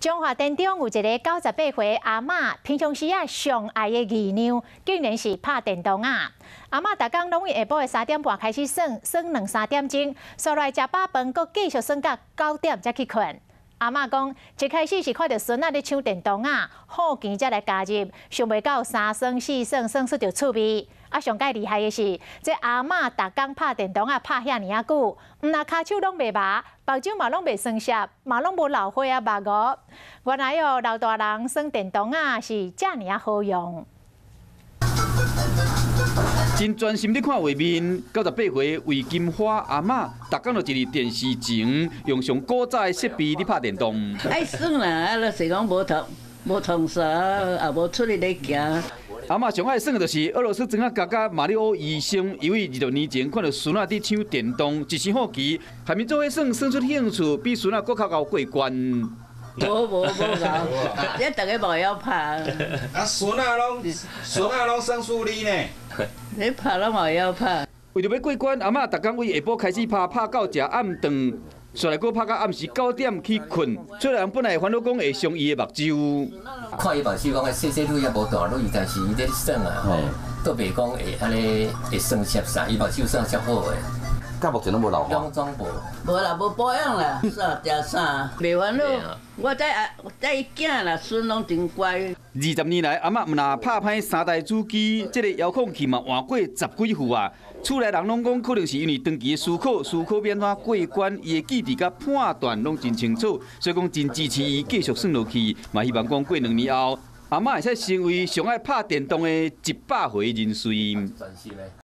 中华电中有一个98岁阿嬷，平常时上爱的艺娘，竟然是拍电动啊！阿嬷逐工拢以下晡的3点半开始耍2、3点钟，刷来食饱饭，搁继续耍到9点才去困。阿嬷讲，一开始是看到孙仔咧抢电动啊，好奇才来加入，想袂到3耍4耍，耍出着趣味。啊，上介厉害的是，这阿嬷逐工拍电动拍遐尔啊久，毋但骹手拢袂麻，目睭嘛拢袂酸涩，嘛拢无老花目糊。原来老大人耍电动是遮尔啊好用。真专心咧看画面，98岁魏金花阿嬷，逐工就一日电视前，用上古早的设备咧拍电动。爱耍啦，啊，就是讲无通煞，也无出去咧行。阿嬷上爱耍的就是俄罗斯装仔家马里奥医生，因为20年前看到孙仔伫抢电动，一时好奇，下面做伙耍出兴趣，比孙仔搁较高过关。无搞，这大家无晓拍。啊，孙仔拢算输你呢？你拍拢无晓拍。为着要过关，阿嬷逐工为下晡开始拍到食暗顿，煞来搁拍到暗时9点去困。虽然本来烦恼讲会伤伊的目睭。看伊目睭讲，细细愈也无大愈，但是伊咧耍啊，都袂讲会安尼会酸涩啥，伊目睭算足好诶。到目前拢无老花。拢装无。无啦，无保养啦，啥食啥，袂烦恼。我带伊囝啦，孙拢真乖。20年来，阿嬷毋但拍歹3台主机，这个遥控器嘛换过10几副啊。厝内人拢讲，可能是因为长期的思考变怎过关，伊的记忆甲判断拢真清楚，所以讲真支持伊继续耍落去。嘛希望讲过2年后，阿嬷会使成为上爱拍电动的100岁人士。